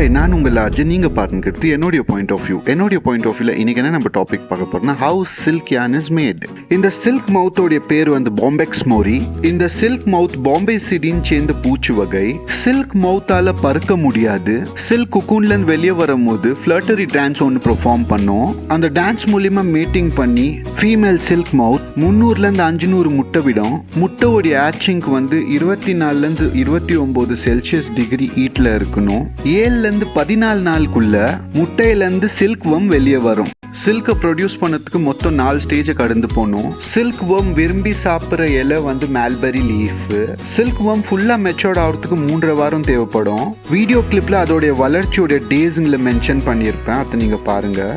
Hi, நான் உங்கள் அர்ஜுன். நீங்கள் பாருங்கிறது என்னுடைய பாயிண்ட் ஆஃப் வியூ. என்னுடைய பாயிண்ட் ஆஃப் வியூவில் இன்றைக்கி என்ன நம்ம டாபிக் பார்க்க போகிறோம்னா, how silk yarn is made. இந்த சில்க் மவுத்தோடைய பேர் வந்து பாம்பெக்ஸ் மோரி. இந்த சில்க் மவுத் பாம்பே சிடின்னு சேர்ந்த பூச்சி வகை. சில்க் மவுத்தால் பறக்க முடியாது. சில்க் குக்கூன்லேருந்து வெளியே வரும்போது ஃப்ளட்டரி டான்ஸ் ஒன்று பெர்ஃபார்ம் பண்ணோம். அந்த டான்ஸ் மூலிமா மீட்டிங் பண்ணி ஃபீமேல் சில்க் மவுத் 300லேருந்து 500 முட்டை விடும். முட்டையோடைய ஆச்சிங்க்கு வந்து 24லேருந்து 29 செல்சியஸ் டிகிரி ஹீட்டில் இருக்கணும். 7லேருந்து 14 நாளுக்குள்ள முட்டையிலேருந்து சில்க்வர்ம் வெளியே வரும். சில்கை ப்ரொடியூஸ் பண்ணதுக்கு மொத்தம் 4 ஸ்டேஜை கடந்து போகணும். சில்க்வர்ம் விரும்பி சாப்பிட்ற இலை வந்து mulberry லீஃப். சில்க்வர்ம் ஃபுல்லாக மெச்சோர்ட் ஆகிறதுக்கு 3.5 வாரம் தேவைப்படும். வீடியோ கிளிப்பில் அதோடைய வளர்ச்சியோட டேஸுங்களை மென்ஷன் பண்ணியிருப்பேன், அதை நீங்கள் பாருங்கள்.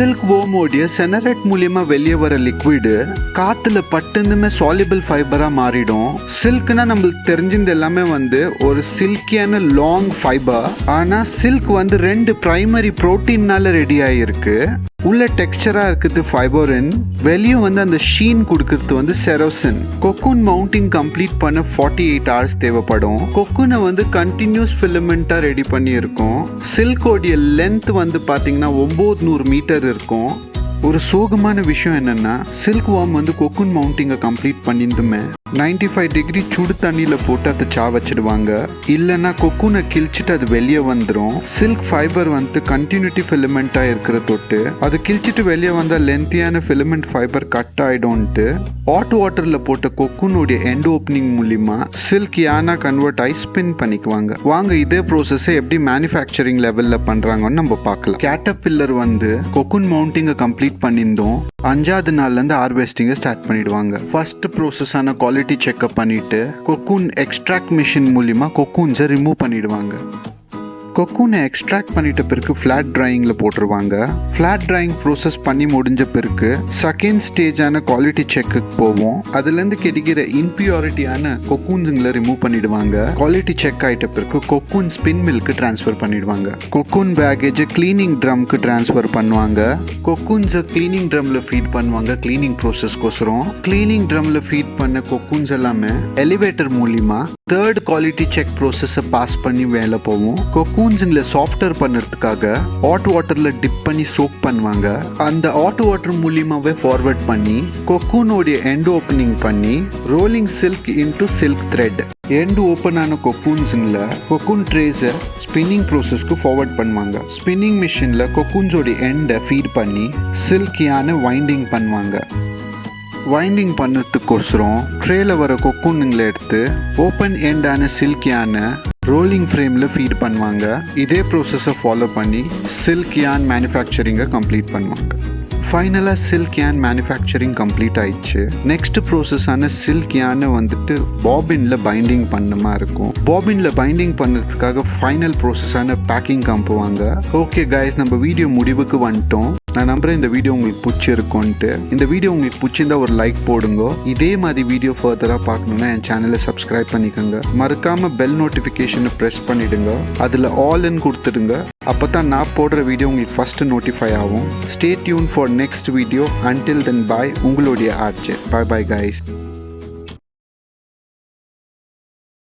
சில்க் வோமோடைய செனரேட் மூலியமா வெளியே வர லிக்விடு காத்துல பட்டுந்துமே சால்யூபிள் ஃபைபரா மாறிடும். சில்க்னா நம்மளுக்கு தெரிஞ்சது எல்லாமே வந்து ஒரு சில்கியான லாங் ஃபைபர். ஆனா சில்க் வந்து 2 பிரைமரி புரோட்டீன்னால ரெடி ஆகிருக்கு. உள்ள டெக்ஸ்சரா இருக்குது ஃபைப்ரோயின், வெளியும் வந்து அந்த ஷீன் கொடுக்கறது வந்து செரோசின். கொக்கூன் மவுண்டிங் கம்ப்ளீட் பண்ண 48 hours தேவைப்படும். கொக்கூனை வந்து கண்டினியூஸ் ஃபிலமெண்டா ரெடி பண்ணி இருக்கும். சில்கோடைய லென்த் வந்து பாத்தீங்கன்னா 900 மீட்டர் இருக்கும். ஒரு சோகமான விஷயம் என்னன்னா, சில்க் வார்ம் வந்து கொக்கூன் மவுண்டிங்கை கம்ப்ளீட் பண்ணிருந்துமே 95 டிகிரி சுடு தண்ணியில் போட்டு அதை வச்சிடுவாங்க. இல்லைன்னா கொக்கூனை கிழிச்சிட்டு அது வெளியே வந்துடும். சில்க் ஃபைபர் வந்து கண்டினியூட்டி ஃபிலமெண்ட்டாக இருக்கிற தொட்டு அது கிழிச்சிட்டு வெளியே வந்தால் லென்த்தியான ஃபிலமெண்ட் ஃபைபர் கட் ஆகிடும்ன்ட்டு ஹாட் வாட்டரில் போட்ட கொக்கூனுடைய எண்ட் ஓப்பனிங் மூலிமா சில்க் யானா கன்வெர்ட் ஆகி ஸ்பின் பண்ணிக்குவாங்க. வாங்க இதே ப்ரோசஸை எப்படி மேனுஃபேக்சரிங் லெவலில் பண்ணுறாங்கன்னு நம்ம பார்க்கலாம். கேட்டர்பில்லர் வந்து கொக்கூன் மவுண்டிங்கை கம்ப்ளீட் பண்ணியிருந்தோம். 5வது நாள்லேருந்து ஹார்வெஸ்டிங்கை ஸ்டார்ட் பண்ணிடுவாங்க. ஃபர்ஸ்ட் ப்ரோசஸான குவாலிட்டி செக்அப் பண்ணிட்டு கொக்கூன் எக்ஸ்ட்ராக்ட் மிஷின் மூலிமா கொக்கூன்ஸை ரிமூவ் பண்ணிடுவாங்க. கொக்கூனை எக்ஸ்ட்ராக்ட் பண்ணிட்ட பிறகு ஃப்ளாட் ட்ரையிங்கில் போட்டுருவாங்க. ஃப்ளாட் ட்ரையிங் ப்ரோசஸ் பண்ணி முடிஞ்ச பிறகு செகண்ட் ஸ்டேஜான குவாலிட்டி செக்குக்கு போவோம். அதுலேருந்து கிடைக்கிற இம்பியூரிட்டியான கொக்கூன்ஸுங்களை ரிமூவ் பண்ணிடுவாங்க. குவாலிட்டி செக் ஆகிட்ட பிறகு கொக்கூன் ஸ்பின் மில்க்கு ட்ரான்ஸ்ஃபர் பண்ணிடுவாங்க. கொக்கூன் பேக்கேஜை கிளீனிங் ட்ரம்க்கு ட்ரான்ஸ்ஃபர் பண்ணுவாங்க. கொக்கூன்ஸை கிளீனிங் ட்ரம்ல ஃபீட் பண்ணுவாங்க கிளீனிங் ப்ரோசஸ்க்கோசரம். கிளீனிங் ட்ரம்ல ஃபீட் பண்ண கொக்கூன்ஸ் எல்லாமே எலிவேட்டர் மூலிமா 3rd குவாலிட்டி செக் ப்ரோசஸை பாஸ் பண்ணி மேலே போவோம். கொக்கூன்ஸுங்களை சாஃப்ட்வேர் பண்ணுறதுக்காக ஹாட் வாட்டரில் டிப் பண்ணி சோக் பண்ணுவாங்க. அந்த ஹாட் வாட்டர் மூலியமாகவே ஃபார்வர்ட் பண்ணி கொக்கூனோடைய எண்ட் ஓப்பனிங் பண்ணி rolling silk into silk thread. End open ஆன கொக்கூன்ஸுங்களை கொக்கூன் ட்ரேஸை ஸ்பின்னிங் ப்ரோசஸ்க்கு ஃபார்வர்ட் பண்ணுவாங்க. ஸ்பின்னிங் மிஷினில் கொக்கூன்ஸோடைய எண்டை ஃபீட் பண்ணி சில்கியான வைண்டிங் பண்ணுவாங்க. வைண்டிங் பண்ணுறதுக்கோசரம் ட்ரேல வர கொக்கூனுங்களை எடுத்து ஓப்பன் எண்டான சில்கியான ரோலிங் ஃப்ரேமில் ஃபீட் பண்ணுவாங்க. இதே ப்ரோசஸை ஃபாலோ பண்ணி சில்க் yarn மேனுஃபேக்சரிங்கை கம்ப்ளீட் பண்ணுவாங்க. ஃபைனலாக சில்க் yarn மேனுஃபேக்சரிங் கம்ப்ளீட் ஆயிடுச்சு. நெக்ஸ்ட் ப்ரோசஸான சில்க் yarn வந்துட்டு பாபினில் பைண்டிங் பண்ணுமா இருக்கும். பாபினில் பைண்டிங் பண்ணுறதுக்காக ஃபைனல் ப்ரோசஸான பேக்கிங் காம்புவாங்க. ஓகே கைஸ், நம்ம வீடியோ முடிவுக்கு வந்துட்டோம். நான் நம்புறேன் இந்த வீடியோ உங்களுக்கு பிடிச்சிருக்கும்ன்ட்டு. இந்த வீடியோ உங்களுக்கு பிடிச்சிருந்தா ஒரு லைக் போடுங்க. இதே மாதிரி வீடியோ ஃபர்தராக பார்க்கணுன்னா என் சேனலை சப்ஸ்கிரைப் பண்ணிக்கோங்க. மறக்காமல் பெல் நோட்டிஃபிகேஷனை ப்ரெஸ் பண்ணிவிடுங்க. அதில் ஆல்ன்னு கொடுத்துடுங்க. அப்போ தான் நான் போடுற வீடியோ உங்களுக்கு ஃபஸ்ட்டு நோட்டிஃபை ஆகும். Stay tuned for next video. Until then bye, உங்களுடைய ஆர்ஜே. பாய் பாய் கைஸ்.